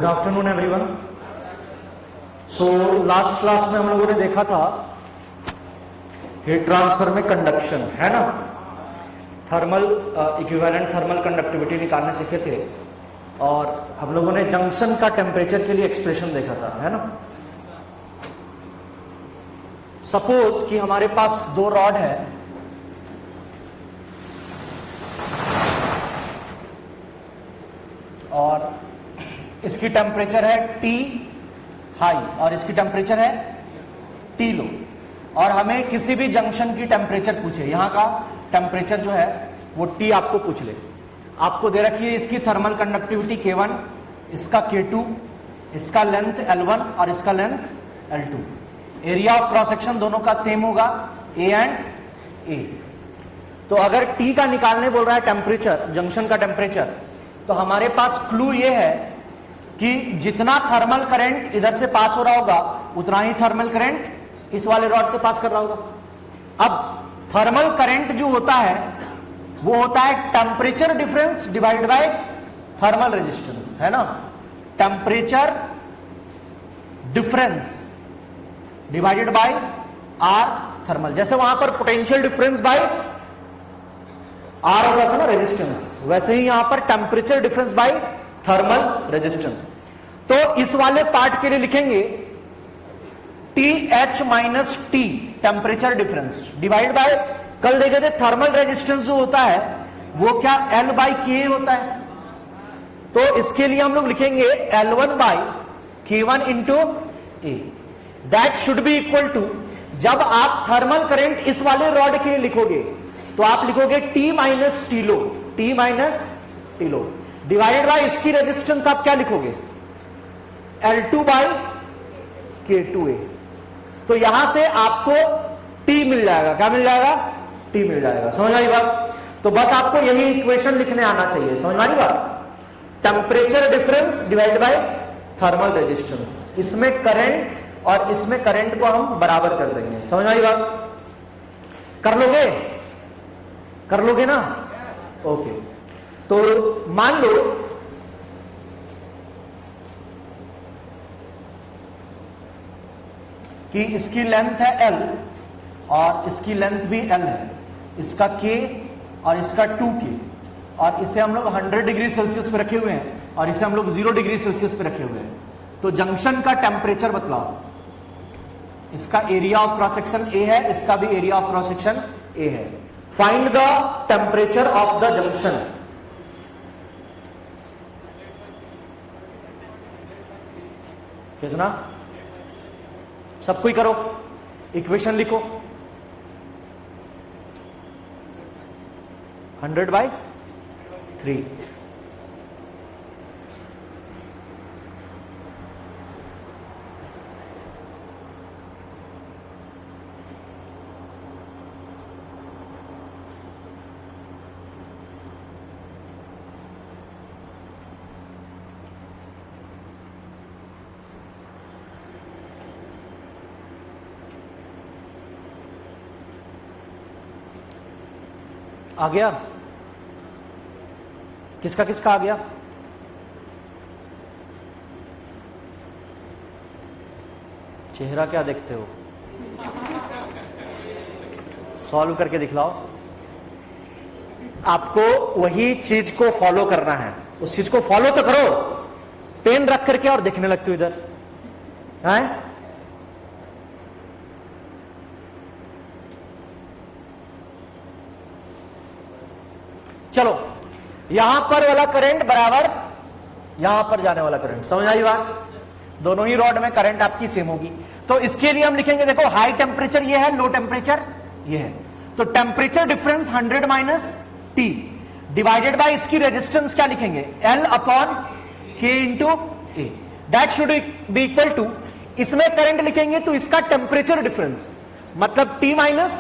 Afternoon everyone. So last class में हम लोगों ने देखा था हीट ट्रांसफर में कंडक्शन, है ना, थर्मल इक्विवेलेंट थर्मल कंडक्टिविटी निकालने सीखे थे, और हम लोगों ने जंक्शन का टेम्परेचर के लिए एक्सप्रेशन देखा था, है ना। सपोज कि हमारे पास दो रॉड है, और इसकी टेम्परेचर है T हाई और इसकी टेम्परेचर है T लो, और हमें किसी भी जंक्शन की टेम्परेचर पूछे, यहां का टेम्परेचर जो है वो T आपको पूछ ले। आपको दे रखी है इसकी थर्मल कंडक्टिविटी K1, इसका K2, इसका लेंथ L1 और इसका length L2। Area of cross section दोनों का सेम होगा, A एंड A। तो अगर T का निकालने बोल रहा है टेम्परेचर, जंक्शन का टेम्परेचर, तो हमारे पास क्लू ये है कि जितना थर्मल करंट इधर से पास हो रहा होगा उतना ही थर्मल करंट इस वाले रॉड से पास कर रहा होगा। अब थर्मल करंट जो होता है वो होता है temperature difference divide by thermal resistance, है ना। Temperature difference divided by R thermal. जैसे वहां पर पोटेंशियल डिफरेंस बाय आर हो रहा था ना रेजिस्टेंस, वैसे ही यहां पर temperature difference bye thermal resistance. तो इस वाले पार्ट के लिए लिखेंगे TH minus T temperature difference divide bye, कल देखे थे थर्मल रेजिस्टेंस जो होता है वो क्या L बाई K होता है, तो इसके लिए हम लोग लिखेंगे L1 by K1 into A। That should be equal to, जब आप थर्मल करंट इस वाले रॉड के लिए लिखोगे तो आप लिखोगे T minus T low, T minus T low divided by इसकी रेजिस्टेंस आप क्या लिखोगे L2 बाई K2A। तो यहां से आपको T मिल जाएगा, क्या मिल जाएगा, T मिल जाएगा। समझ आई बात? तो बस आपको यही इक्वेशन लिखने आना चाहिए, समझ आई बात। Temperature difference divide by thermal resistance, इसमें करंट और इसमें करंट को हम बराबर कर देंगे। समझ आई बात? कर लोगे ना? ओके। तो मान लो कि इसकी लेंथ है L और इसकी लेंथ भी L है, इसका K और इसका 2K, और इसे हम लोग 100 डिग्री सेल्सियस पे रखे हुए हैं और इसे हम लोग 0 डिग्री सेल्सियस पे रखे हुए हैं। तो जंक्शन का टेम्परेचर बतलाओ। इसका area of cross section A है, इसका भी area of cross section A है। Find the temperature of the junction. कितना? सबको ही करो, इक्वेशन लिखो 100/3। आ गया? किसका किसका आ गया? चेहरा क्या देखते हो? सॉल्व करके दिखलाओ। आपको वही चीज को फॉलो करना है, उस चीज को फॉलो तो करो। पेन रख करके और देखने लगते हो इधर, है? चलो, यहां पर वाला करंट बराबर यहां पर जाने वाला करंट। समझ आई बात? दोनों ही रॉड में करंट आपकी सेम होगी। तो इसके लिए हम लिखेंगे, देखो हाई टेम्परेचर ये है, लो टेम्परेचर ये है, तो temperature difference 100 minus T divided by इसकी रेजिस्टेंस क्या लिखेंगे L upon K into A। That should be equal to, इसमें करंट लिखेंगे तो इसका टेम्परेचर डिफरेंस मतलब T minus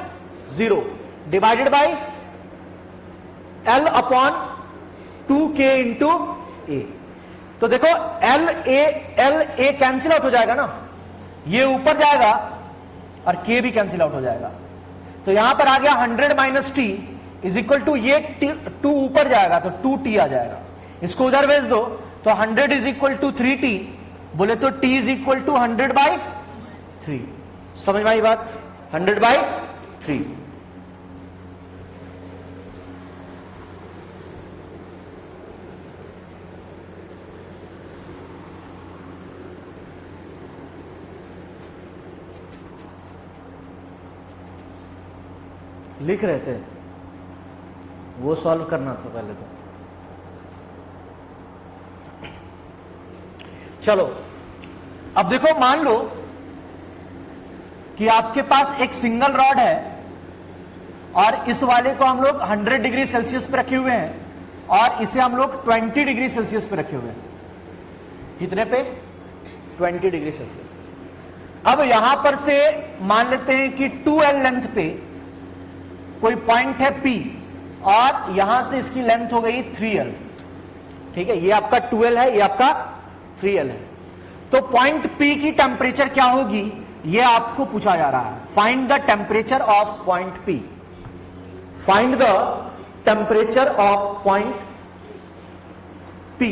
0 divided by L upon 2K into A। तो देखो L A कैंसिल आउट हो जाएगा ना, ये ऊपर जाएगा और K भी कैंसिल आउट हो जाएगा। तो यहां पर आ गया 100 minus T is equal to, ये 2 ऊपर जाएगा तो 2T आ जाएगा। इसको उधर भेज दो तो 100 इज इक्वल टू 3t, बोले तो t इज इक्वल टू 100/3। समझ में आई बात? 100/3। लिख रहे थे, वो सॉल्व करना था पहले तो। चलो अब देखो, मान लो कि आपके पास एक सिंगल रॉड है और इस वाले को हम लोग 100 डिग्री सेल्सियस पे रखे हुए हैं और इसे हम लोग 20 डिग्री सेल्सियस पे रखे हुए हैं। कितने पे? 20 डिग्री सेल्सियस। अब यहां पर से मान लेते हैं कि 2L लेंथ पे कोई पॉइंट है P और यहां से इसकी लेंथ हो गई 3L। ठीक है, ये आपका 2L है, ये आपका 3L है। तो पॉइंट P की टेम्परेचर क्या होगी, ये आपको पूछा जा रहा है। Find the temperature of point P। Find the temperature of point P।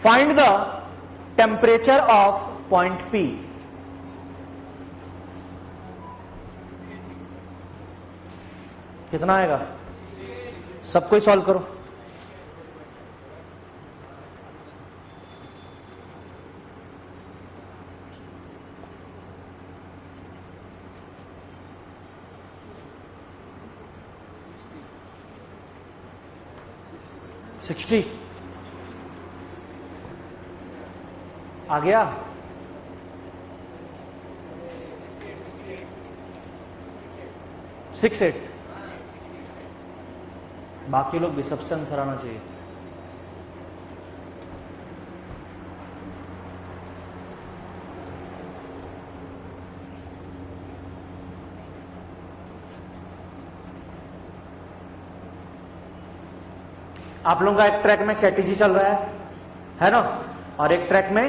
Find the temperature of point P। कितना आएगा? सबको ही सॉल्व करो। $60 आ गया? $68। बाकी लोग भी सबसे आंसर आना चाहिए। आप लोगों का एक ट्रैक में केटीजी चल रहा है ना, और एक ट्रैक में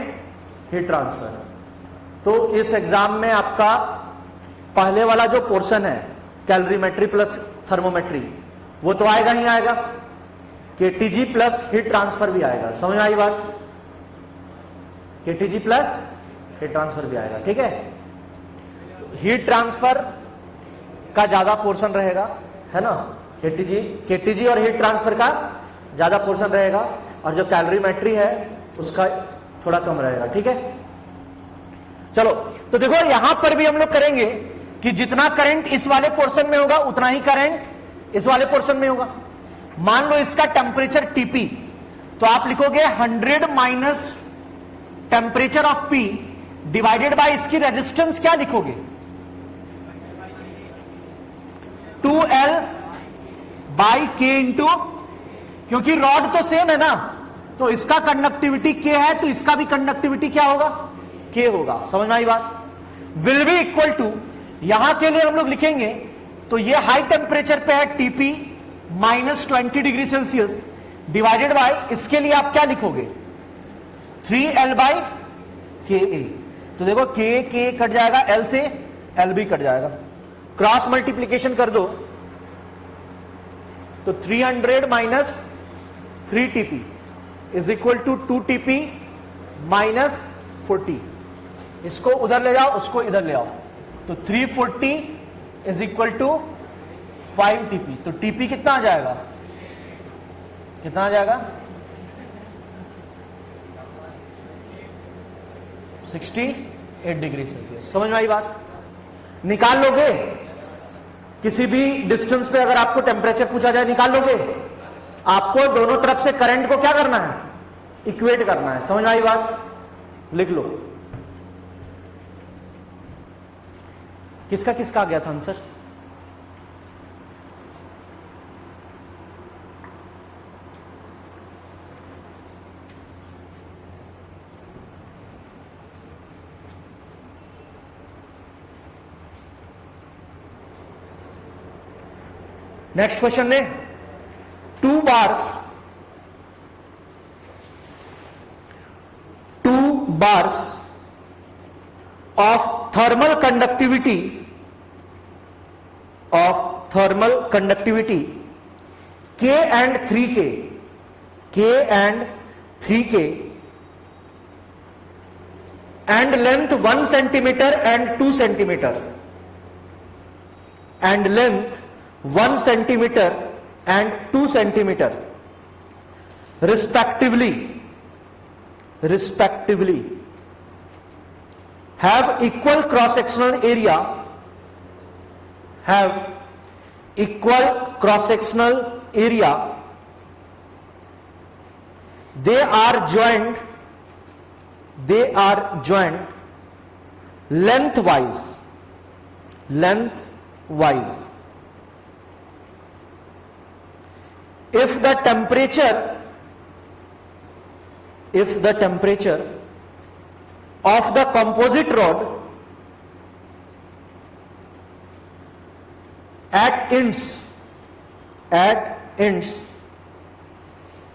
हीट ट्रांसफर। तो इस एग्जाम में आपका पहले वाला जो पोर्शन है कैलोरीमेट्री प्लस थर्मोमेट्री, वो तो आएगा ही आएगा। केटीजी प्लस हीट ट्रांसफर भी आएगा। समझ में आई बात? केटीजी प्लस हीट ट्रांसफर भी आएगा। ठीक है, हीट ट्रांसफर का ज्यादा पोर्शन रहेगा, है ना। केटीजी और हीट ट्रांसफर का ज्यादा पोर्शन रहेगा और जो कैलोरीमेट्री है उसका थोड़ा कम रहेगा। ठीक है, चलो तो देखो यहां पर भी हम लोग करेंगे कि जितना करंट इस वाले पोर्शन में होगा उतना ही करंट इस वाले पोर्शन में होगा। मान लो इसका टेम्परेचर टीपी, तो आप लिखोगे 100 minus temperature of P divided by इसकी रेजिस्टेंस क्या लिखोगे? 2L बाई के इंटू, क्योंकि रॉड तो सेम है ना, तो इसका कंडक्टिविटी के है तो इसका भी कंडक्टिविटी क्या होगा? के होगा। समझ में आई बात? विल बी इक्वल टू, यहां के लिए हम लोग लिखेंगे तो ये हाई टेम्परेचर पे है TP minus 20 degree Celsius divided by इसके लिए आप क्या लिखोगे? 3L बाई के ए। तो देखो के कट जाएगा, L से L भी कट जाएगा, क्रॉस मल्टीप्लीकेशन कर दो तो 300 minus 3TP is equal to 2TP minus 40। इसको उधर ले जाओ, उसको इधर ले आओ, तो 340 इज इक्वल टू 5TP। तो TP कितना आ जाएगा? कितना आ जाएगा? 68 डिग्री सेल्सियस। समझ में आई बात? निकाल लोगे? किसी भी डिस्टेंस पे अगर आपको टेम्परेचर पूछा जाए निकाल लोगे? आपको दोनों तरफ से करंट को क्या करना है? इक्वेट करना है। समझ में आई बात? लिख लो। किसका किसका आ गया था आंसर? नेक्स्ट क्वेश्चन ने 2 bars of thermal conductivity of thermal conductivity K and 3K, K and 3K, and length 1 centimeter and 2 centimeter, and length 1 centimeter and 2 centimeter respectively, have equal cross-sectional area, they are joined lengthwise. If the temperature of the composite rod at ends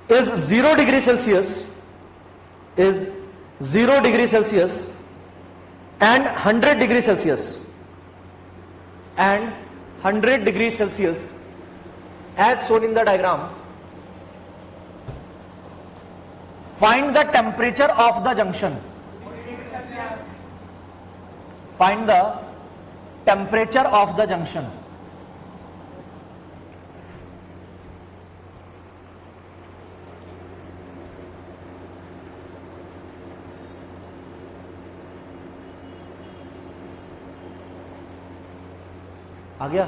is 0 degree Celsius, and 100 degree Celsius, as shown in the diagram, find the temperature of the junction. Find the temperature of the junction. आ गया?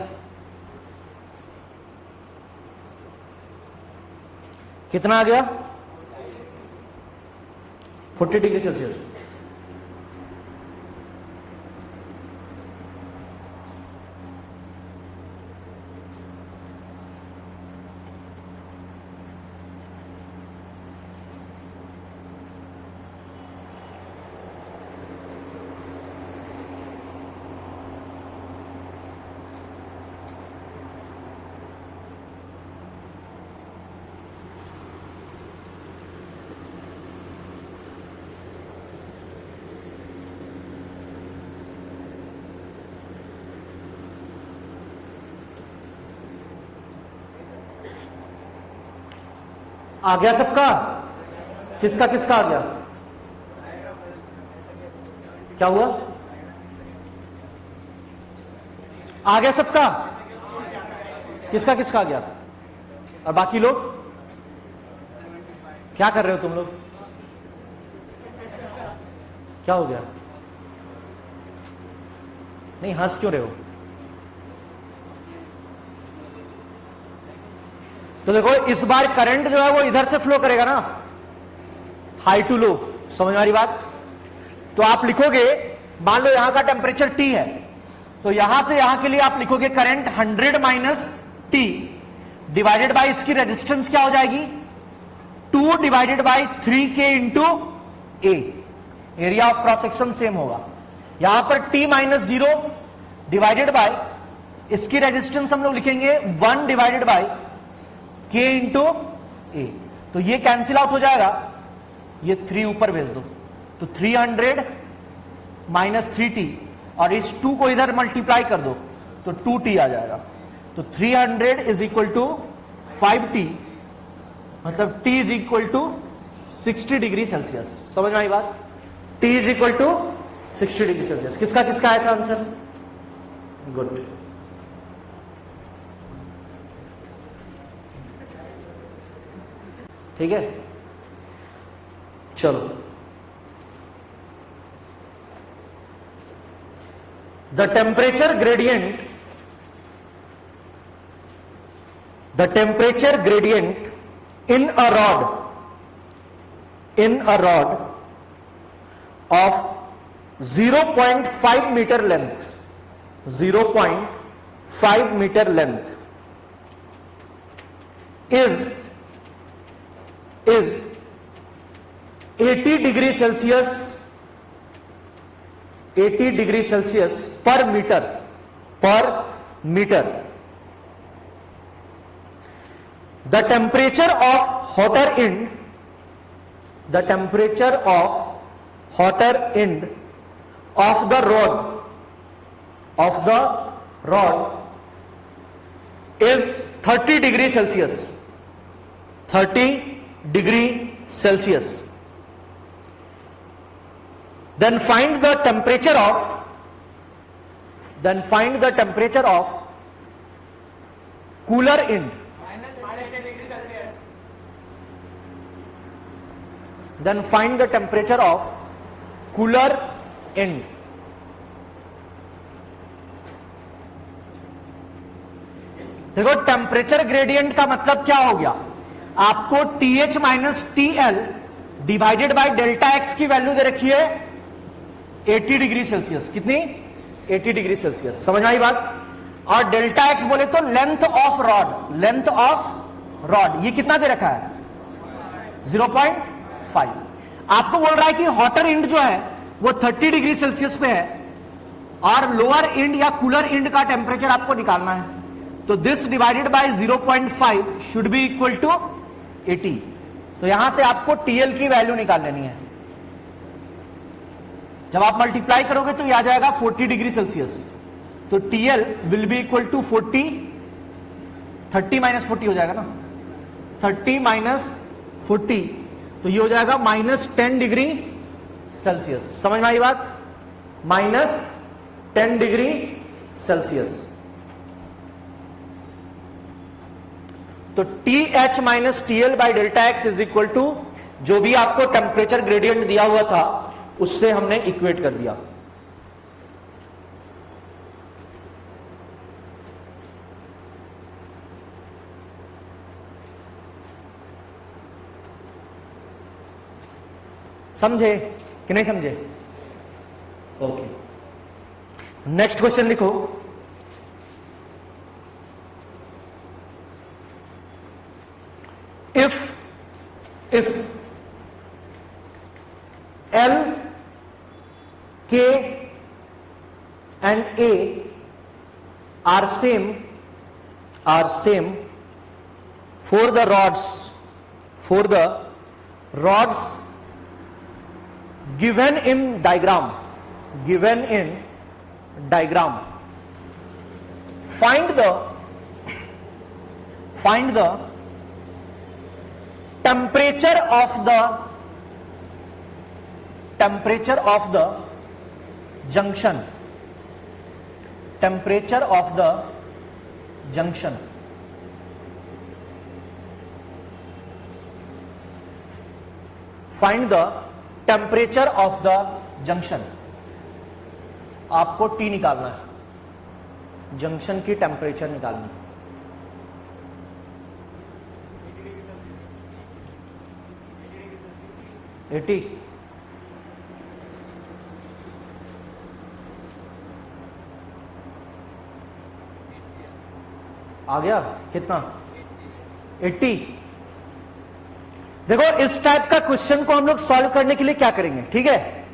कितना आ गया? 40 degree Celsius. आ गया सबका? किसका किसका आ गया? क्या हुआ? आ गया सबका? किसका किसका आ गया? और बाकी लोग क्या कर रहे हो तुम लोग? क्या हो गया? नहीं हंस क्यों रहे हो? तो देखो इस बार करंट जो है वो इधर से फ्लो करेगा ना, हाई टू लो। समझ में आ रही बात? तो आप लिखोगे, मान लो यहां का टेम्परेचर T है, तो यहां से यहां के लिए आप लिखोगे current 100 minus T divided by इसकी रेजिस्टेंस क्या हो जाएगी? 2 divided by 3K into A। Area of cross section same होगा। यहां पर T माइनस 0 डिवाइडेड बाय इसकी रेजिस्टेंस हम लोग लिखेंगे 1 divided by K into A। तो ये कैंसिल आउट हो जाएगा, ये 3 ऊपर भेज दो, तो 300 माइनस 3T, और इस 2 को इधर मल्टीप्लाई कर दो तो 2T आ जाएगा। तो 300 इज इक्वल टू 5T, मतलब T is equal to 60 degree Celsius. समझ में आई बात? T is equal to 60 degree Celsius. किसका किसका आया था आंसर? गुड। ठीक है, चलो। The temperature gradient in a rod of 0.5 metre length, 0.5 metre length is 80 degree Celsius, 80 degree Celsius per metre. The temperature of hotter end of the rod is 30 degree Celsius. 30 degree Celsius. Then find the temperature of cooler end. Then find the temperature of cooler end. देखो temperature gradient का मतलब क्या हो गया, आपको TH minus TL divided by delta x की value दे रखी है 80 डिग्री सेल्सियस. कितनी? 80 डिग्री सेल्सियस. समझ में आई बात? और डेल्टा एक्स बोले तो लेंथ ऑफ रॉड, ये कितना दे रखा है? 0.5. आपको बोल रहा है कि हॉटर इंड जो है वो 30 डिग्री सेल्सियस पे है और लोअर इंड या कूलर इंड का टेम्परेचर आपको निकालना है. तो this divided by 0.5 should be equal to 80. तो यहां से आपको TL की वैल्यू निकाल लेनी है. जब आप मल्टीप्लाई करोगे तो यह आ जाएगा 40 डिग्री सेल्सियस. तो TL will be equal to 40, 30 minus 40 हो जाएगा ना, 30 माइनस 40, तो ये हो जाएगा -10 डिग्री सेल्सियस. समझ में आई बात? -10 डिग्री सेल्सियस. तो TH minus TL by delta X is equal to जो भी आपको टेम्परेचर ग्रेडियंट दिया हुआ था उससे हमने इक्वेट कर दिया. समझे कि नहीं समझे? ओके. नेक्स्ट क्वेश्चन लिखो. if L, K and A are same for the rods given in diagram, find the temperature of the junction. Find the temperature of the junction. आपको T निकालना है, जंक्शन की टेम्परेचर निकालनी. 80. आ गया कितना? 80. देखो इस टाइप का क्वेश्चन को हम लोग सॉल्व करने के लिए क्या करेंगे, ठीक है,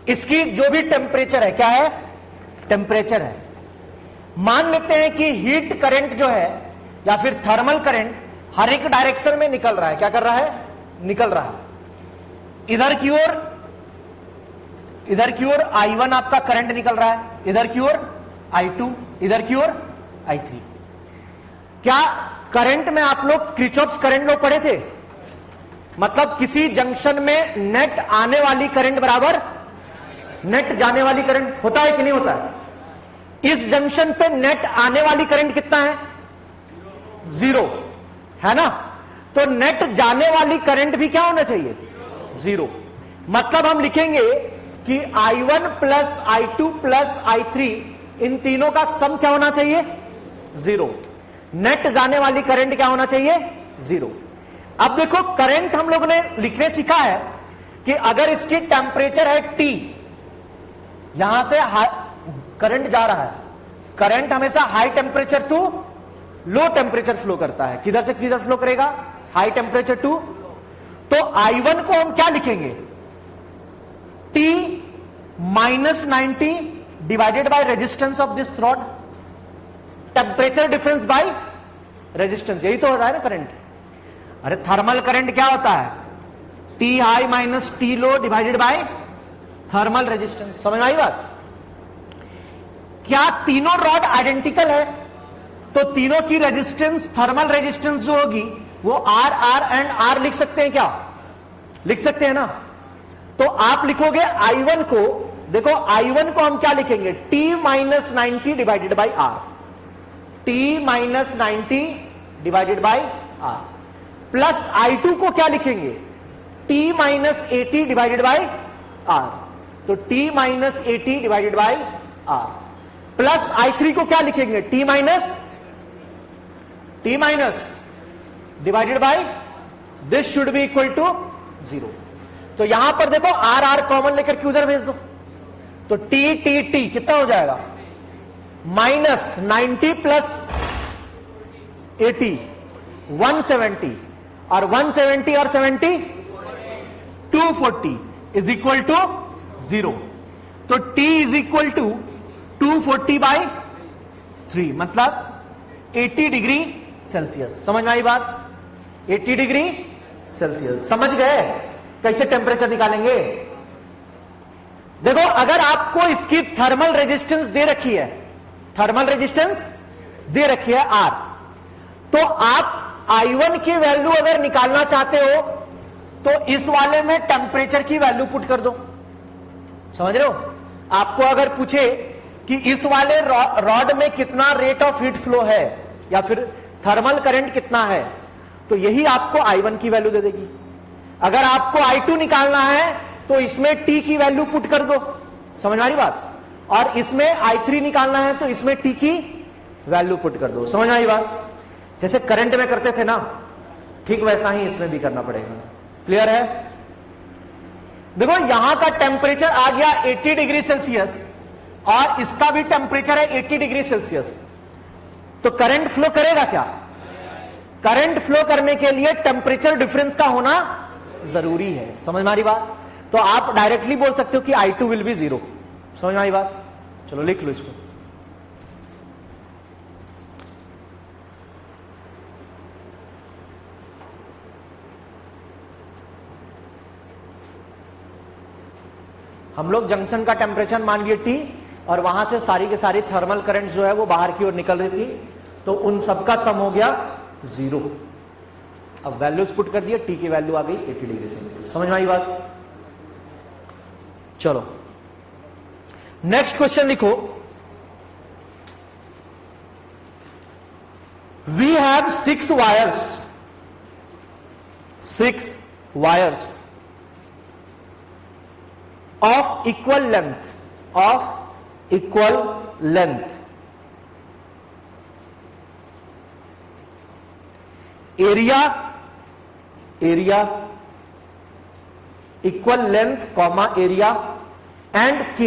इसकी जो भी टेम्परेचर है, क्या है? टेम्परेचर है. मान लेते हैं कि हीट करंट जो है या फिर थर्मल करंट हर एक डायरेक्शन में निकल रहा है. क्या कर रहा है? निकल रहा है. इधर की ओर I1 आपका करंट निकल रहा है, इधर की ओर I2, इधर की ओर I3. क्या करंट में आप लोग किरचॉफ्स करंट लॉ पढ़े थे? मतलब किसी जंक्शन में नेट आने वाली करंट बराबर नेट जाने वाली करंट होता है कि नहीं होता है? इस जंक्शन पे नेट आने वाली करंट कितना है? 0 है ना. तो नेट जाने वाली करंट भी क्या होना चाहिए? 0. मतलब हम लिखेंगे कि I1 plus I2 plus I3 इन तीनों का सम क्या होना चाहिए? 0. नेट जाने वाली करंट क्या होना चाहिए? 0. अब देखो करंट हम लोगों ने लिखने सीखा है कि अगर इसकी टेम्परेचर है T, यहां से करंट जा रहा है, करंट हमेशा high temperature to low temperature flow करता है. किधर से किधर फ्लो करेगा? High temperature to. तो I1 को हम क्या लिखेंगे? T minus 90 divided by resistance of this rod. Temperature difference by resistance, यही तो होता है ना करंट. अरे थर्मल करंट क्या होता है? T high minus T low divided by thermal resistance. समझ में आई बात? क्या तीनों रॉड आइडेंटिकल है? तो तीनों की रेजिस्टेंस, थर्मल रेजिस्टेंस जो होगी वो आर आर एंड आर लिख सकते हैं क्या? लिख सकते हैं ना। तो आप लिखोगे I1 को, देखो I1 को हम क्या लिखेंगे? T minus 90 divided by R, T minus 90 divided by R, plus I2 को क्या लिखेंगे? T minus 80 divided by R, तो T minus 80 divided by R, plus I3 को क्या लिखेंगे? T minus divided by, this should be equal to 0। तो यहां पर देखो आर आर कॉमन लेकर के उधर भेज दो, तो T T T कितना हो जाएगा? माइनस 90 प्लस 80 170, और 170 और 70 240 इज इक्वल टू 0। तो T is equal to 240 by 3, मतलब 80 डिग्री सेल्सियस। समझ में आई बात? 80 डिग्री सेल्सियस। समझ गए कैसे टेम्परेचर निकालेंगे? देखो अगर आपको इसकी थर्मल रेजिस्टेंस दे रखी है, थर्मल रेजिस्टेंस दे रखी है R, तो आप I1 की वैल्यू अगर निकालना चाहते हो तो इस वाले में टेम्परेचर की वैल्यू पुट कर दो। समझ रहे हो? आपको अगर पूछे कि इस वाले रॉड में कितना रेट ऑफ हीट फ्लो है या फिर थर्मल करंट कितना है, तो यही आपको I1 की वैल्यू दे देगी। अगर आपको I2 निकालना है तो इसमें T की वैल्यू पुट कर दो। समझ में आ रही बात? और इसमें I3 निकालना है तो इसमें T की वैल्यू पुट कर दो। समझ में आई बात? जैसे करंट में करते थे ना, ठीक वैसा ही इसमें भी करना पड़ेगा। क्लियर है? देखो यहां का टेम्परेचर आ गया 80 डिग्री सेल्सियस और इसका भी टेम्परेचर है 80 डिग्री सेल्सियस, तो करंट फ्लो करेगा क्या? करंट फ्लो करने के लिए टेम्परेचर डिफरेंस का होना जरूरी है। समझ में आ रही बात? तो आप डायरेक्टली बोल सकते हो कि I2 विल बी 0। समझ में आई बात? चलो लिख लो इसको। हम लोग जंक्शन का टेम्परेचर मान लिए T, और वहां से सारी के सारी थर्मल करंट्स जो है वो बाहर की ओर निकल रही थी, तो उन सबका सम हो गया 0। अब वैल्यूज पुट कर दिए, T की वैल्यू आ गई 80 डिग्री सेल्सियस। समझ में आई बात? चलो नेक्स्ट क्वेश्चन लिखो। We have 6 wires of equal length, area equal length comma area and k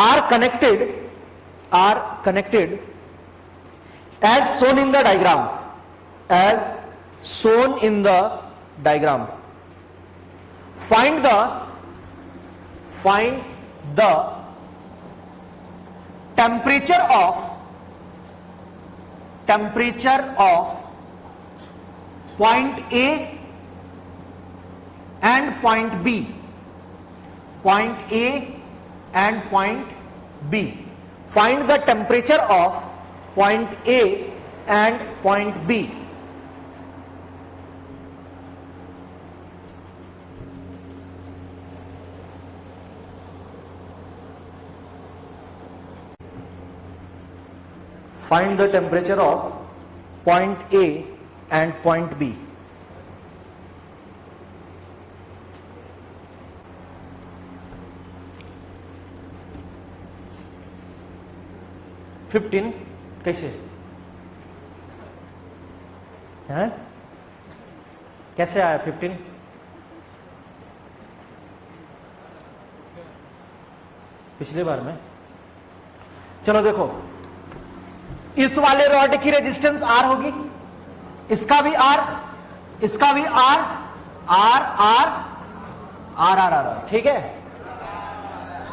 are connected as shown in the diagram. Find the temperature of point A and point B. Point A and point B. Find the temperature of point A and point B. Find the temperature of point A and point B. $15 कैसे है? कैसे आया 15? पिछले बार में। चलो देखो, इस वाले रॉड की रेजिस्टेंस R होगी, इसका भी R, इसका भी R, R R R R R, ठीक है?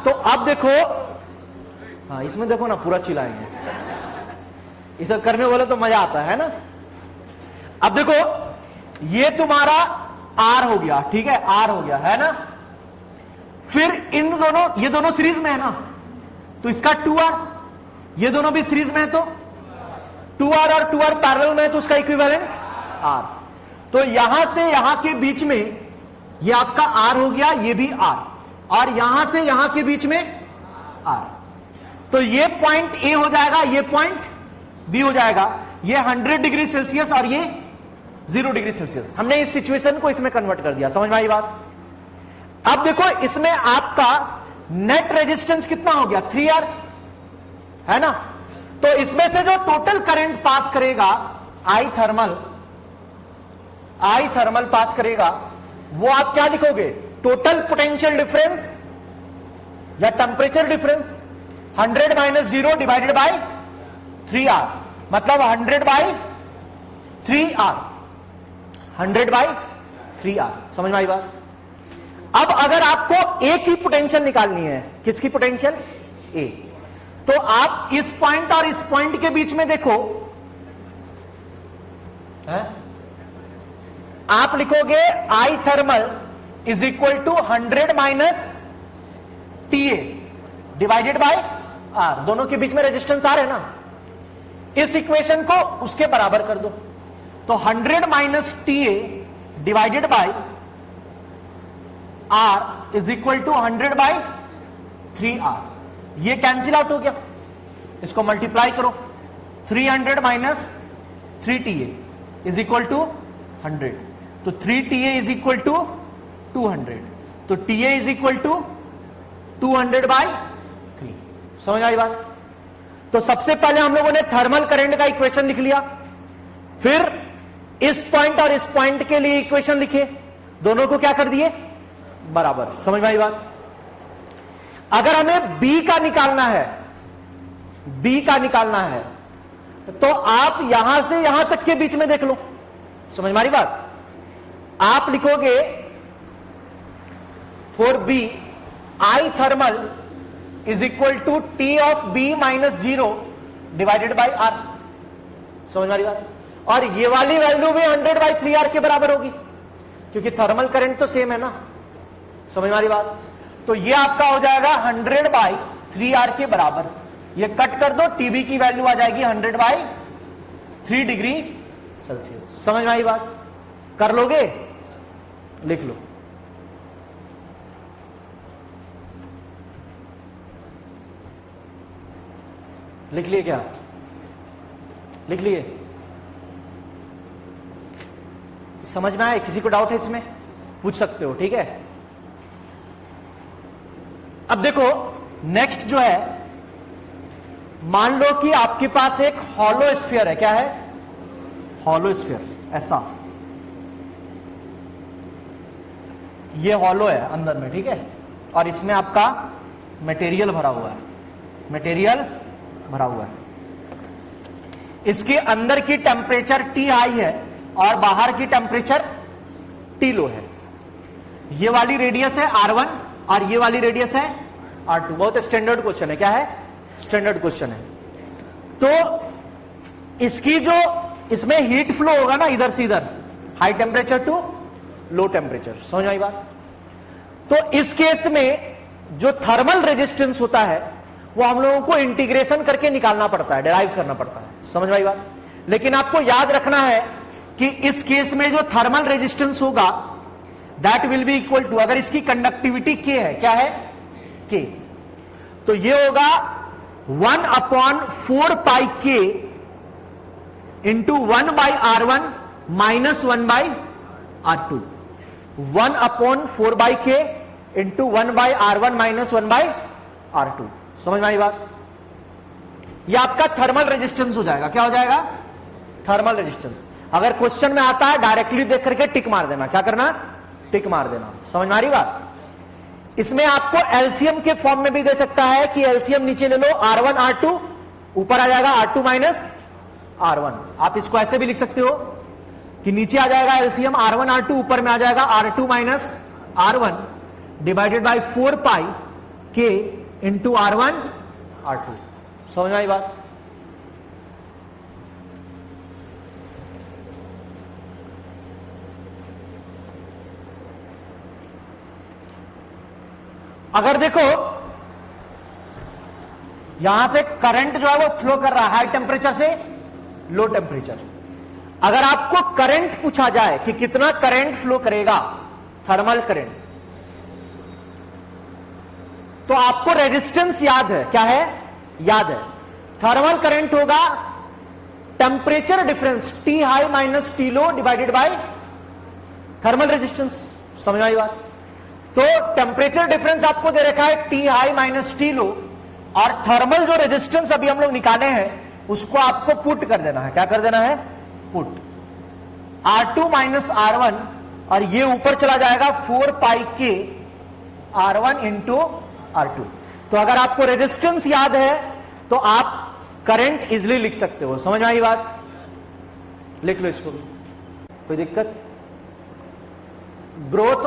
तो अब देखो, हाँ इसमें देखो ना पूरा चिल्लाएंगे, इसे करने बोले तो मजा आता है ना। अब देखो ये तुम्हारा R हो गया, ठीक है, R हो गया है ना। फिर इन दोनों, ये दोनों सीरीज में है ना, तो इसका 2R, ये दोनों भी सीरीज में है तो 2R और 2R पैरेलल में है तो उसका इक्विवेलेंट R। तो यहां से यहां के बीच में ये आपका R हो गया, ये भी R, और यहां से यहां के बीच में R। तो ये पॉइंट A हो जाएगा, ये पॉइंट B हो जाएगा, ये 100 डिग्री सेल्सियस और ये 0 डिग्री सेल्सियस। हमने इस सिचुएशन को इसमें कन्वर्ट कर दिया, समझ में आई बात। अब देखो इसमें आपका नेट रेजिस्टेंस कितना हो गया 3R, है ना। तो इसमें से जो टोटल करंट पास करेगा आई थर्मल पास करेगा, वो आप क्या लिखोगे, टोटल पोटेंशियल डिफरेंस या temperature difference 100 minus 0 divided bye 3R, मतलब 100 बाय 3R, 100 बाय 3R। समझ में आई बात। अब अगर आपको ए की पोटेंशियल निकालनी है, किसकी पोटेंशियल, ए, तो आप इस पॉइंट और इस पॉइंट के बीच में देखो, आप लिखोगे I thermal is equal to 100 minus TA divided by R। दोनों के बीच में रेजिस्टेंस R है ना, इस इक्वेशन को उसके बराबर कर दो। तो 100 minus TA divided by R is equal to 100 by 3R। ये कैंसिल आउट हो गया, इसको मल्टीप्लाई करो, 300 minus 3TA is equal to 100, तो 3TA इज इक्वल टू 200, तो TA is equal to 200 by 3। समझ आई बात। तो सबसे पहले हम लोगों ने थर्मल करंट का इक्वेशन लिख लिया, फिर इस पॉइंट और इस पॉइंट के लिए इक्वेशन लिखे, दोनों को क्या कर दिए, बराबर। समझ में आई बात। अगर हमें B का निकालना है, तो आप यहां से यहां तक के बीच में देख लो। समझ में आ रही बात। आप लिखोगे for B I thermal is equal to T of B minus 0 divided by R। समझ में आ रही बात। और ये वाली वैल्यू भी 100 बाई 3R के बराबर होगी, क्योंकि थर्मल करंट तो सेम है ना। समझ में आ रही बात। तो ये आपका हो जाएगा 100 बाई 3R के बराबर। ये कट कर दो, TB की वैल्यू आ जाएगी 100 बाई 3 डिग्री सेल्सियस। समझ में आई बात। कर लोगे, लिख लो। लिख लिए क्या, लिख लिए, समझ में आए। किसी को डाउट है इसमें, पूछ सकते हो, ठीक है। अब देखो नेक्स्ट जो है, मान लो कि आपके पास एक हॉलो स्फीयर है। क्या है, हॉलो स्फीयर, ऐसा ये हॉलो है अंदर में, ठीक है। और इसमें आपका मटेरियल भरा हुआ है, मटेरियल भरा हुआ है। इसके अंदर की टेम्परेचर T हाई है और बाहर की टेम्परेचर T लो है। ये वाली रेडियस है R1 और ये वाली रेडियस है R2। बहुत स्टैंडर्ड क्वेश्चन है। क्या है, स्टैंडर्ड क्वेश्चन है। तो इसकी जो इसमें हीट फ्लो होगा ना, इधर से इधर, high temperature to low temperature. समझ आई बात। तो इस केस में जो थर्मल रेजिस्टेंस होता है वो हम लोगों को इंटीग्रेशन करके निकालना पड़ता है, डिराइव करना पड़ता है। समझ आई बात। लेकिन आपको याद रखना है कि इस केस में जो थर्मल रेजिस्टेंस होगा that will be equal to, अगर इसकी कंडक्टिविटी K है, क्या है, K, तो ये होगा 1/4 पाई K into 1/R1 minus 1/R2। 1/4 K into 1/R1 minus 1/R2। समझ में आई बात। ये आपका थर्मल रेजिस्टेंस हो जाएगा। क्या हो जाएगा, थर्मल रेजिस्टेंस। अगर क्वेश्चन में आता है डायरेक्टली देख करके टिक मार देना। क्या करना, टिक मार देना। समझ में आ रही बात। इसमें आपको एलसीएम के फॉर्म में भी दे सकता है कि एलसीएम नीचे ले लो, R1 R2, ऊपर आ जाएगा R2 माइनस R1। आप इसको ऐसे भी लिख सकते हो कि नीचे आ जाएगा एलसीएम R1 R2, ऊपर में आ जाएगा R2 minus R1 divided by 4 pi K into R1 R2। समझ में आई बात। अगर देखो यहां से करंट जो है वो फ्लो कर रहा है हाई टेम्परेचर से लो टेम्परेचर। अगर आपको करंट पूछा जाए कि कितना करंट फ्लो करेगा, थर्मल करंट, तो आपको रेजिस्टेंस याद है, क्या है, याद है। थर्मल करंट होगा temperature difference T high minus T low divided by thermal resistance. समझ में आई बात? तो टेम्परेचर डिफरेंस आपको दे रखा है टी हाई माइनस टी लो, और थर्मल जो रेजिस्टेंस अभी हम लोग निकाले हैं उसको आपको पुट कर देना है। क्या कर देना है? पुट। R2 माइनस R1, और ये ऊपर चला जाएगा 4 पाई के R1 इंटू R2। तो अगर आपको रेजिस्टेंस याद है तो आप करंट इजिली लिख सकते हो। समझ में आई बात? लिख लो इसको भी, कोई दिक्कत? Growth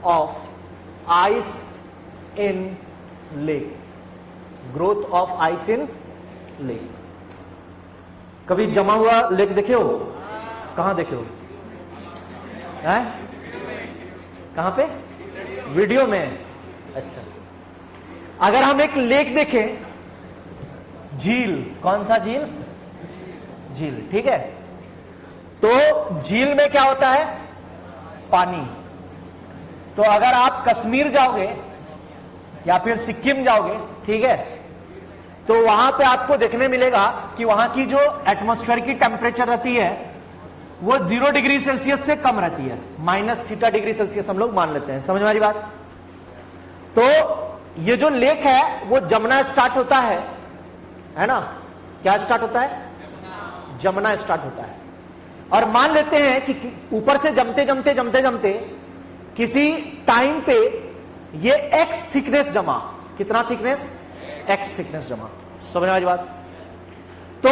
of ice in lake, growth of ice in lake. कभी जमा हुआ लेक देखे हो? कहां देखे हो? है? कहां पे? वीडियो में। अच्छा, अगर हम एक लेक देखें, झील, कौन सा झील? झील, ठीक है। तो झील में क्या होता है? पानी। तो अगर आप कश्मीर जाओगे या फिर सिक्किम जाओगे, ठीक है, तो वहां पे आपको देखने मिलेगा कि वहां की जो एटमॉस्फेयर की टेम्परेचर रहती है वो 0 डिग्री सेल्सियस से कम रहती है, -θ डिग्री सेल्सियस हम लोग मान लेते हैं। समझ में आ रही बात? तो ये जो लेक है वो जमुना स्टार्ट होता है ना? क्या स्टार्ट होता है? जमुना स्टार्ट होता है। और मान लेते हैं कि ऊपर से जमते किसी टाइम पे ये x थिकनेस जमा, कितना थिकनेस? x थिकनेस जमा। समझ में आ रही बात? तो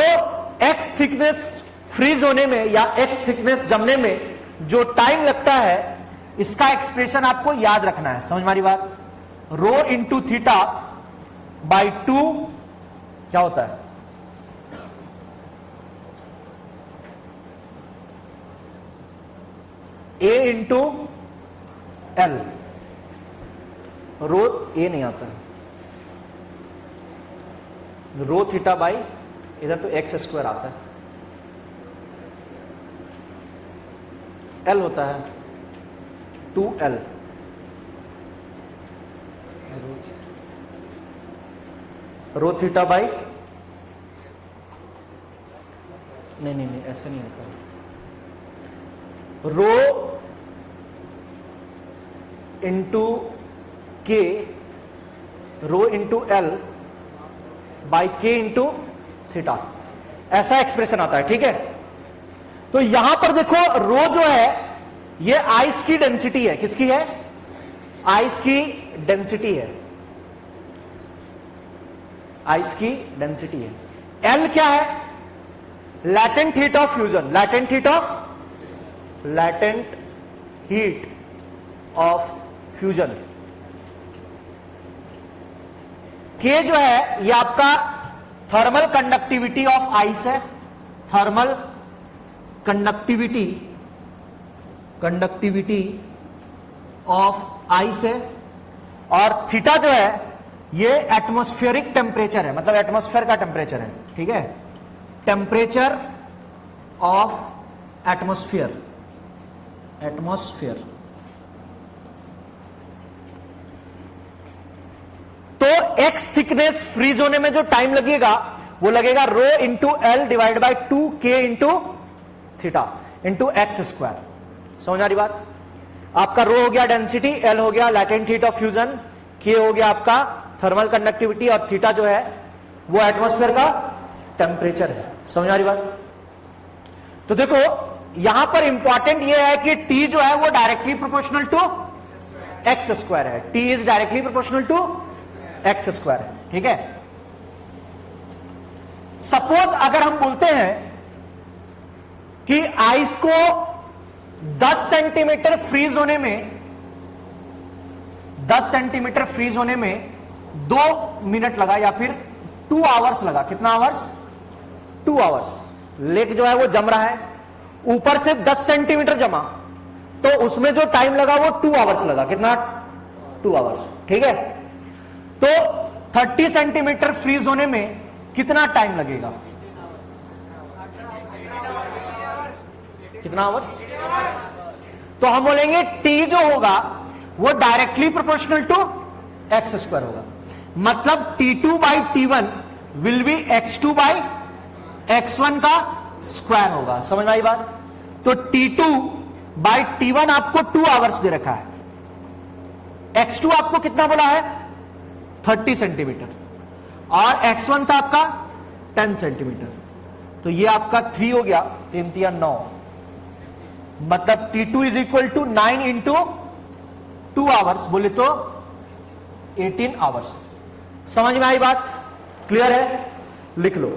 x थिकनेस फ्रीज होने में या x थिकनेस जमने में जो टाइम लगता है, इसका एक्सप्रेशन आपको याद रखना है। समझ में आ रही बात? रो इंटू थीटा बाई 2 क्या होता है? A into L. Rho A नहीं आता है, रो थीटा बाई, इधर तो एक्स स्क्वायर आता है, एल होता है 2L। रो थीटा बाई, नहीं ऐसे नहीं होता है। रो इंटू के, रो इंटू एल बाई के इंटू थीटा, ऐसा एक्सप्रेशन आता है, ठीक है। तो यहां पर देखो रो जो है ये आइस की डेंसिटी है। किसकी है? आइस की डेंसिटी है, आइस की डेंसिटी है। एल क्या है? Latent heat of fusion, latent heat of fusion. के जो है ये आपका थर्मल कंडक्टिविटी ऑफ आइस है, थर्मल कंडक्टिविटी ऑफ आइस है। और थीटा जो है ये एटमॉस्फेरिक टेम्परेचर है, मतलब एटमॉस्फेयर का टेम्परेचर है, ठीक है, टेम्परेचर ऑफ एटमॉस्फेयर। तो एक्स थिकनेस फ्रीज होने में जो टाइम लगेगा वो लगेगा rho into L divide by 2 के into theta into x square. समझ आ रही बात? आपका रो हो गया डेंसिटी, एल हो गया लैटेंट हीट ऑफ फ्यूजन, के हो गया आपका थर्मल कंडक्टिविटी, और थीटा जो है वो एटमॉस्फेयर का टेम्परेचर है। समझ आ रही बात? तो देखो यहां पर इंपॉर्टेंट ये है कि टी जो है वो directly proportional to X square है। T is directly proportional to X square है, ठीक है। सपोज अगर हम बोलते हैं कि आइस को 10 सेंटीमीटर फ्रीज होने में 2 मिनट लगा या फिर 2 आवर्स लगा। कितना आवर्स? 2 आवर्स। लेक जो है वो जम रहा है, ऊपर से 10 सेंटीमीटर जमा, तो उसमें जो टाइम लगा वो 2 आवर्स लगा। कितना? 2 आवर्स, ठीक है। तो 30 सेंटीमीटर फ्रीज होने में कितना टाइम लगेगा? कितना आवर्स? तो हम बोलेंगे T जो होगा वो directly proportional to X square होगा, मतलब T2 by T1 will be X2 by X1 का स्क्वायर होगा। समझ में आई बात? तो T2 बाई T1 आपको 2 आवर्स दे रखा है, X2 आपको कितना बोला है? 30 सेंटीमीटर, और X1 था आपका 10 सेंटीमीटर। तो ये आपका 3 हो गया, 3 या 9, मतलब T2 is equal to 9 into 2 hours, बोले तो 18 आवर्स। समझ में आई बात? क्लियर है? लिख लो।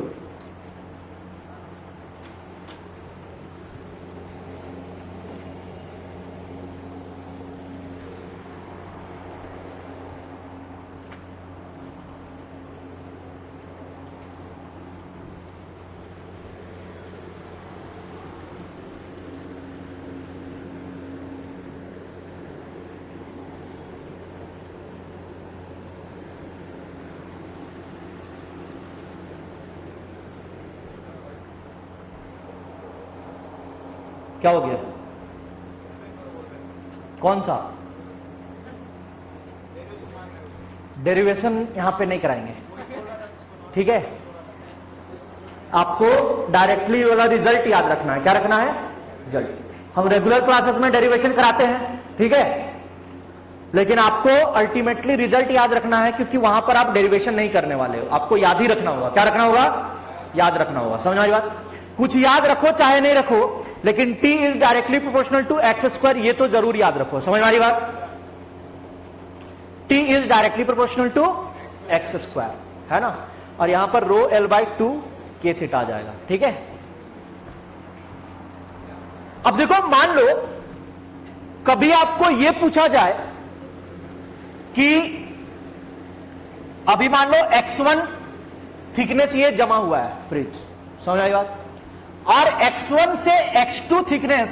क्या हो गया? कौन सा? डेरिवेशन यहां पे नहीं कराएंगे, ठीक है? आपको डायरेक्टली वाला रिजल्ट याद रखना है। क्या रखना है? रिजल्ट। हम रेगुलर क्लासेस में डेरिवेशन कराते हैं, ठीक है, लेकिन आपको अल्टीमेटली रिजल्ट याद रखना है, क्योंकि वहां पर आप डेरिवेशन नहीं करने वाले हो। आपको याद ही रखना होगा। क्या रखना होगा? याद रखना होगा। समझ में आई बात? कुछ याद रखो चाहे नहीं रखो, लेकिन T is directly proportional to X square, ये तो जरूर याद रखो। समझ में आ रही बात? T is directly proportional to X square, है ना? और यहां पर रो L बाई 2 के थीटा आ जाएगा, ठीक है? अब देखो, मान लो कभी आपको यह पूछा जाए कि अभी मान लो X1 थिकनेस ये जमा हुआ है फ्रिज, समझ आई बात? और X1 से X2 थिकनेस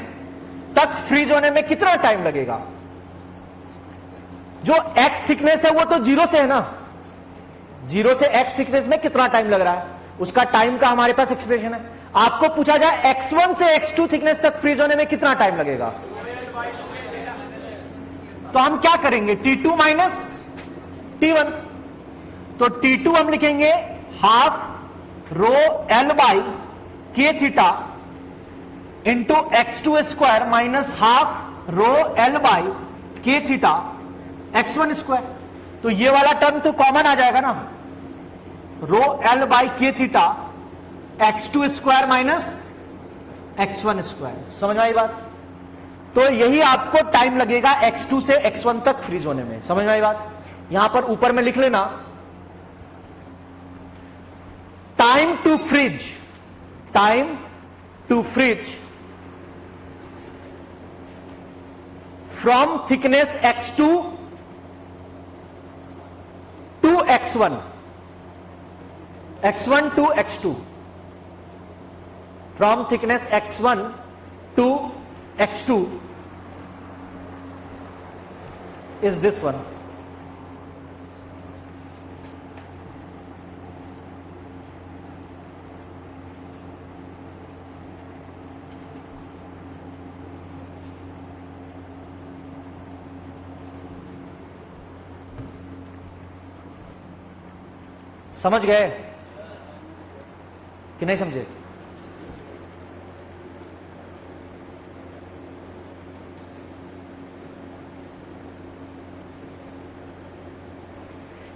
तक फ्रीज होने में कितना टाइम लगेगा? जो X थिकनेस है वो तो 0 से है ना, 0 से X थिकनेस में कितना टाइम लग रहा है, उसका टाइम का हमारे पास एक्सप्रेशन है। आपको पूछा जाए X1 से X2 थिकनेस तक फ्रीज होने में कितना टाइम लगेगा, तो हम क्या करेंगे? T2 minus T1। तो T2 हम लिखेंगे हाफ रो L बाई के theta into X2 square minus half rho L by के थीटा X1 स्क्वायर। तो ये वाला टर्म तो कॉमन आ जाएगा ना, रो L बाई के theta X2 square minus X1 square. समझ में आई बात? तो यही आपको टाइम लगेगा X2 से X1 तक फ्रीज होने में। समझ में आई बात? यहां पर ऊपर में लिख लेना, time to freeze, time to freeze from thickness X2 to X1, X1 to X2, from thickness X1 to X2 is this one. समझ गए कि नहीं समझे?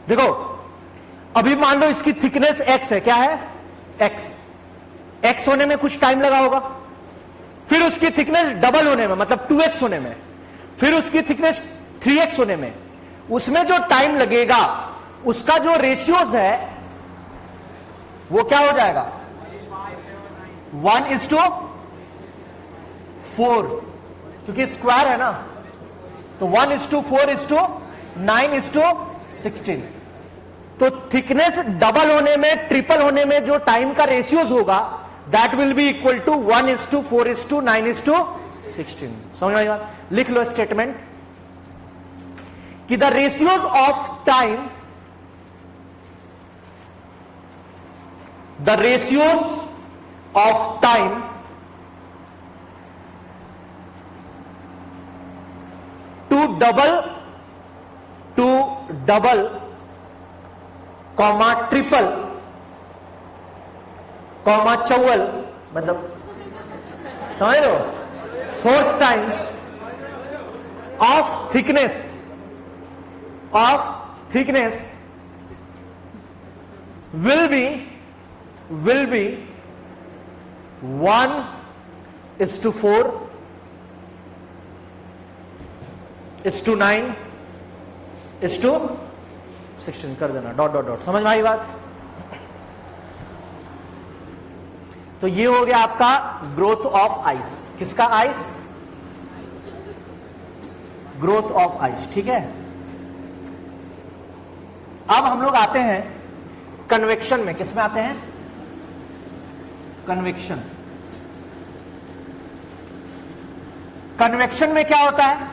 देखो, अभी मान लो इसकी थिकनेस x है। क्या है? x होने में कुछ टाइम लगा होगा, फिर उसकी थिकनेस डबल होने में मतलब 2x होने में, फिर उसकी थिकनेस 3x होने में, उसमें जो टाइम लगेगा उसका जो रेशियोज है वो क्या हो जाएगा? 1:4, क्योंकि स्क्वायर है ना, तो 1:4:9:16। तो थिकनेस डबल होने में, ट्रिपल होने में जो टाइम का रेशियोज होगा that will be equal to 1:4:9:16। समझ में बात? लिख लो स्टेटमेंट कि the ratios of time the ratios of time to double comma triple comma चौवल, मतलब समझ लो, 4 times of thickness will be 1:4 9 16 कर देना, डॉट डॉट डॉट। समझ में आई बात? तो ये हो गया आपका ग्रोथ ऑफ आइस। किसका आइस? ग्रोथ ऑफ आइस, ठीक है। अब हम लोग आते हैं कन्वेक्शन में। किस में आते हैं? कन्वेक्शन। कन्वेक्शन में क्या होता है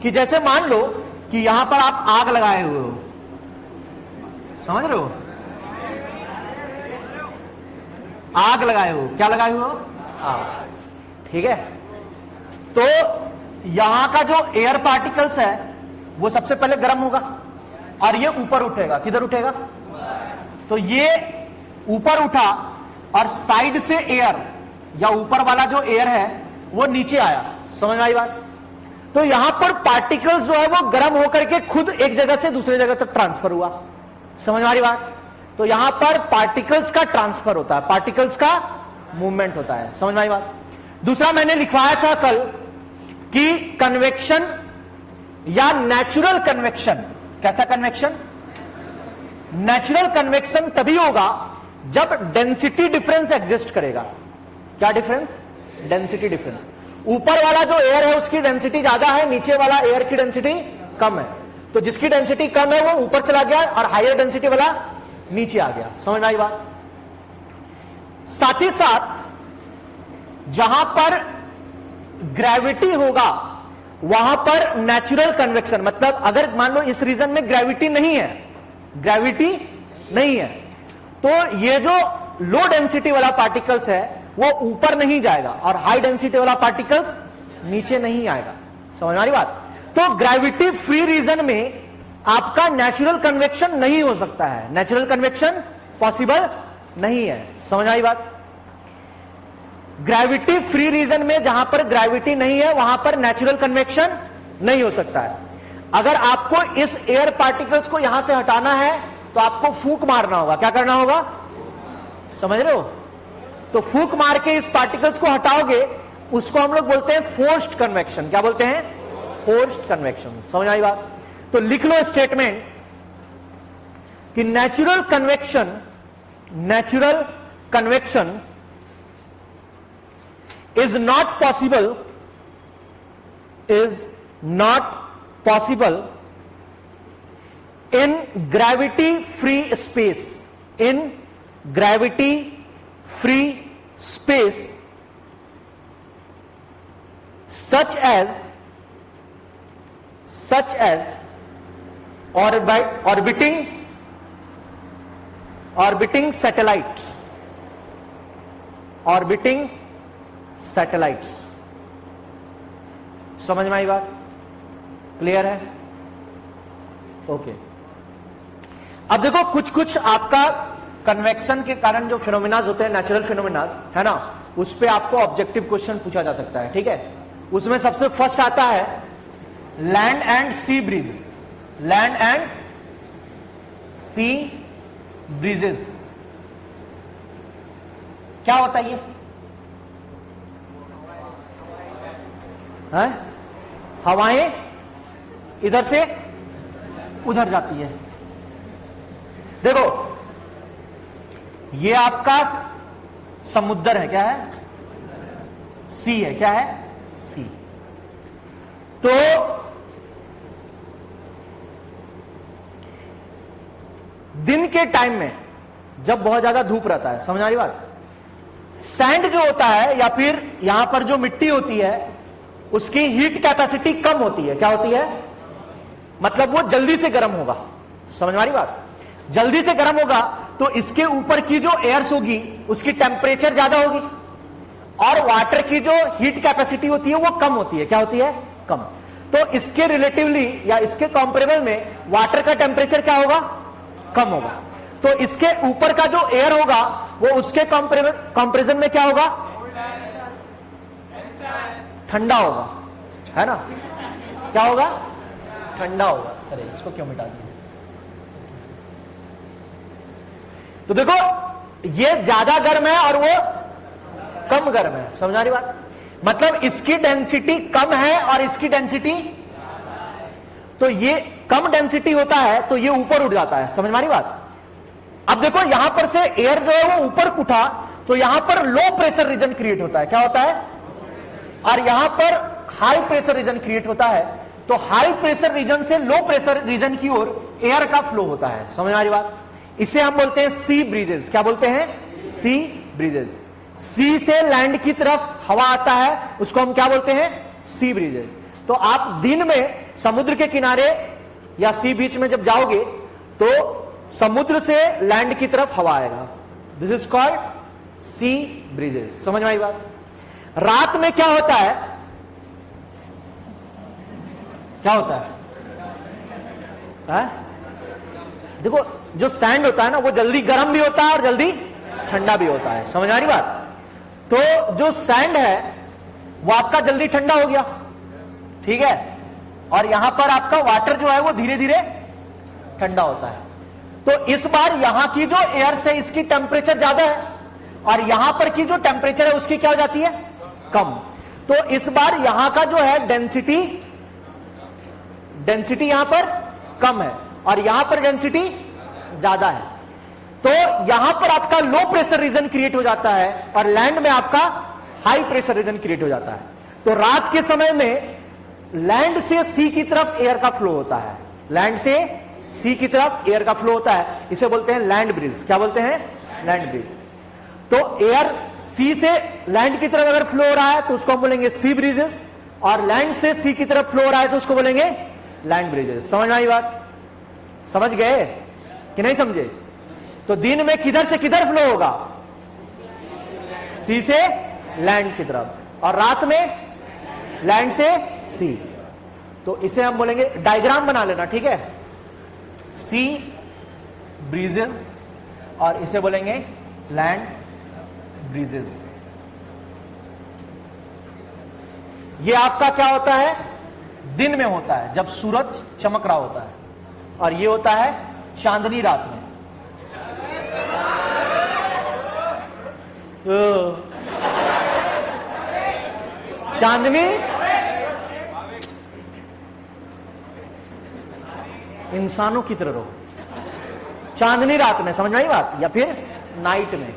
कि जैसे मान लो कि यहां पर आप आग लगाए हुए हो, समझ रहे हो? आग लगाए हो, क्या लगाए हुए हो? आग, ठीक है। तो यहां का जो एयर पार्टिकल्स है वो सबसे पहले गर्म होगा और ये ऊपर उठेगा। किधर उठेगा? तो ये ऊपर उठा और साइड से एयर या ऊपर वाला जो एयर है वो नीचे आया। समझ में आई बात? तो यहां पर पार्टिकल्स जो है वो गर्म होकर के खुद एक जगह से दूसरी जगह तक ट्रांसफर हुआ। समझ में आ रही बात? तो यहां पर पार्टिकल्स का ट्रांसफर होता है, पार्टिकल्स का मूवमेंट होता है। समझ में आई बात? दूसरा मैंने लिखवाया था कल कि कन्वेक्शन या नेचुरल कन्वेक्शन। कैसा कन्वेक्शन? नेचुरल कन्वेक्शन तभी होगा जब डेंसिटी डिफरेंस एग्जिस्ट करेगा। क्या डिफरेंस? Density difference. ऊपर वाला जो एयर है उसकी डेंसिटी ज्यादा है, नीचे वाला एयर की डेंसिटी कम है। तो जिसकी डेंसिटी कम है वो ऊपर चला गया और हायर डेंसिटी वाला नीचे आ गया। समझ में आई बात? साथ ही साथ जहां पर ग्रेविटी होगा वहां पर नेचुरल कन्वेक्शन, मतलब अगर मान लो इस रीजन में ग्रेविटी नहीं है, तो ये जो लो डेंसिटी वाला पार्टिकल्स है वो ऊपर नहीं जाएगा और हाई डेंसिटी वाला पार्टिकल्स नीचे नहीं आएगा। समझ में आ रही बात? तो ग्रेविटी फ्री रीजन में आपका नेचुरल कन्वेक्शन नहीं हो सकता है, नेचुरल कन्वेक्शन पॉसिबल नहीं है। समझ में आई बात? ग्रेविटी फ्री रीजन में जहां पर ग्रेविटी नहीं है वहां पर नेचुरल कन्वेक्शन नहीं हो सकता है। अगर आपको इस एयर पार्टिकल्स को यहां से हटाना है तो आपको फूंक मारना होगा। क्या करना होगा? समझ रहे हो? तो फूंक मार के इस पार्टिकल्स को हटाओगे, उसको हम लोग बोलते हैं फोर्स्ड कन्वेक्शन। क्या बोलते हैं? Forced convection. समझ आई बात? तो लिख लो स्टेटमेंट कि natural convection is not possible in gravity free space, such as orbiting satellites। समझ में आई बात? क्लियर है? ओके। अब देखो कुछ आपका कन्वेक्शन के कारण जो फिनोमिनाज होते हैं, नेचुरल फिनोमिनाज है ना, उस पे आपको ऑब्जेक्टिव क्वेश्चन पूछा जा सकता है। ठीक है? उसमें सबसे फर्स्ट आता है land and sea breeze, land and sea breezes. क्या होता है ये? है? हवाएं इधर से उधर जाती है। देखो ये आपका समुद्र है, क्या है? सी है। क्या है? सी। तो दिन के टाइम में जब बहुत ज्यादा धूप रहता है, समझ आ रही बात, सैंड जो होता है या फिर यहां पर जो मिट्टी होती है उसकी हीट कैपेसिटी कम होती है। क्या होती है? मतलब वो जल्दी से गर्म होगा। समझ आ रही बात? जल्दी से गर्म होगा तो इसके ऊपर की जो एयर्स होगी उसकी टेम्परेचर ज्यादा होगी, और वाटर की जो हीट कैपेसिटी होती है वो कम होती है। क्या होती है? कम। तो इसके रिलेटिवली या इसके कंपेरेबल में वाटर का टेम्परेचर क्या होगा? कम होगा। तो इसके ऊपर का जो एयर होगा वो उसके कंपेरिजन में क्या होगा? ठंडा होगा, है ना? क्या होगा? ठंडा होगा। अरे इसको क्यों मिटा दिया? तो देखो ये ज्यादा गर्म है और वो कम गर्म है। समझ आ रही बात? मतलब इसकी डेंसिटी कम है और इसकी डेंसिटी, तो ये कम डेंसिटी होता है तो ये ऊपर उठ जाता है। समझ में आ रही बात? अब देखो यहां पर से एयर जो है वो ऊपर उठा तो यहां पर लो प्रेशर रीजन क्रिएट होता है। क्या होता है? और यहां पर हाई प्रेशर रीजन क्रिएट होता है। तो हाई प्रेशर रीजन से लो प्रेशर रीजन की ओर एयर का फ्लो होता है। समझ में आ रही बात? इसे हम बोलते हैं सी ब्रीजेस। क्या बोलते हैं? सी ब्रीजेस। सी से लैंड की तरफ हवा आता है, उसको हम क्या बोलते हैं? सी ब्रीजेस। तो आप दिन में समुद्र के किनारे या सी बीच में जब जाओगे तो समुद्र से लैंड की तरफ हवा आएगा। This is called sea breezes. समझ में आई बात? रात में क्या होता है? क्या होता है? देखो जो सैंड होता है ना वो जल्दी गर्म भी होता है और जल्दी ठंडा भी होता है। समझ आ रही बात? तो जो सैंड है वो आपका जल्दी ठंडा हो गया, ठीक है, और यहां पर आपका वाटर जो है वो धीरे धीरे ठंडा होता है। तो इस बार यहां की जो एयर से इसकी टेम्परेचर ज्यादा है और यहां पर की जो टेम्परेचर है उसकी क्या हो जाती है? कम। तो इस बार यहां का जो है डेंसिटी यहां पर कम है और यहां पर डेंसिटी ज्यादा है। तो यहां पर आपका लो प्रेशर रीजन क्रिएट हो जाता है और लैंड में आपका हाई प्रेशर रीजन क्रिएट हो जाता है। तो रात के समय में लैंड से सी की तरफ एयर का फ्लो होता है। लैंड से सी की तरफ एयर का फ्लो होता है, इसे बोलते हैं लैंड ब्रीज। क्या बोलते हैं? Land breeze. तो एयर सी से लैंड की तरफ अगर फ्लो हो रहा है तो उसको हम बोलेंगे सी ब्रीजेस, और लैंड से सी की तरफ फ्लो हो रहा है तो उसको बोलेंगे लैंड ब्रीजेस। समझ आई बात? समझ गए कि नहीं समझे? तो दिन में किधर से किधर फ्लो होगा? सी से लैंड की तरफ, और रात में लैंड से सी। तो इसे हम बोलेंगे, डायग्राम बना लेना, ठीक है? सी ब्रीजेस और इसे बोलेंगे लैंड ब्रीजेस। ये आपका क्या होता है? दिन में होता है जब सूरज चमक रहा होता है, और ये होता है चांदनी रात में। चांदनी इंसानों की तरह रहो, चांदनी रात में। समझ में आई बात? या फिर नाइट में,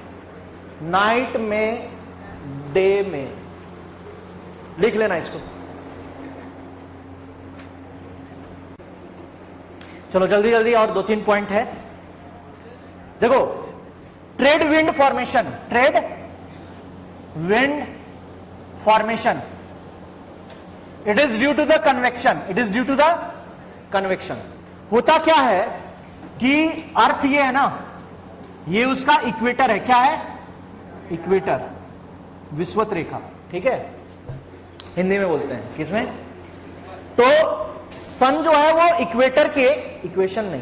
नाइट में, डे में। लिख लेना इसको। चलो जल्दी जल्दी, और 2-3 पॉइंट है। देखो, trade wind formation, trade wind formation, it is due to the convection. It is due to the convection. होता क्या है कि अर्थ ये है ना, ये उसका इक्वेटर है। क्या है? इक्वेटर, विषुवत रेखा, ठीक है, हिंदी में बोलते हैं। किसमें? तो सन जो है वो इक्वेटर के, इक्वेशन नहीं,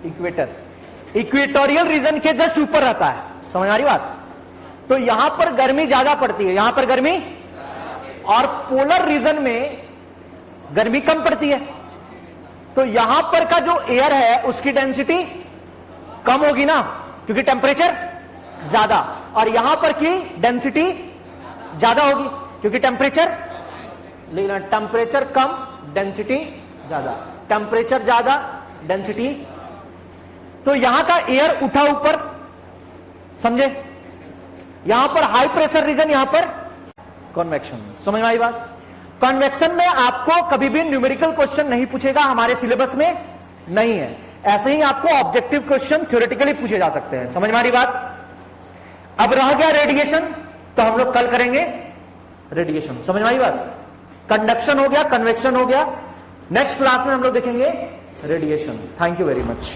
इक्वेटर, इक्वेटोरियल रीजन के जस्ट ऊपर रहता है। समझ आ रही बात? तो यहां पर गर्मी ज्यादा पड़ती है, यहां पर गर्मी, और पोलर रीजन में गर्मी कम पड़ती है। तो यहां पर का जो एयर है उसकी डेंसिटी कम होगी ना, क्योंकि टेम्परेचर ज्यादा, और यहां पर की डेंसिटी ज्यादा होगी क्योंकि टेम्परेचर, लेकिन टेम्परेचर कम, डेंसिटी ज्यादा, टेम्परेचर ज्यादा, डेंसिटी। तो यहां का एयर उठा ऊपर, समझे? यहां पर हाई प्रेशर रीजन, यहां पर कन्वेक्शन। समझ में आई बात? कन्वेक्शन में आपको कभी भी न्यूमेरिकल क्वेश्चन नहीं पूछेगा, हमारे सिलेबस में नहीं है। ऐसे ही आपको ऑब्जेक्टिव क्वेश्चन थ्योरेटिकली पूछे जा सकते हैं। समझ में आ रही बात? अब रह गया रेडिएशन, तो हम लोग कल करेंगे रेडिएशन। समझ में आई बात? कंडक्शन हो गया, कन्वेक्शन हो गया, नेक्स्ट क्लास में हम लोग देखेंगे radiation. Thank you very much.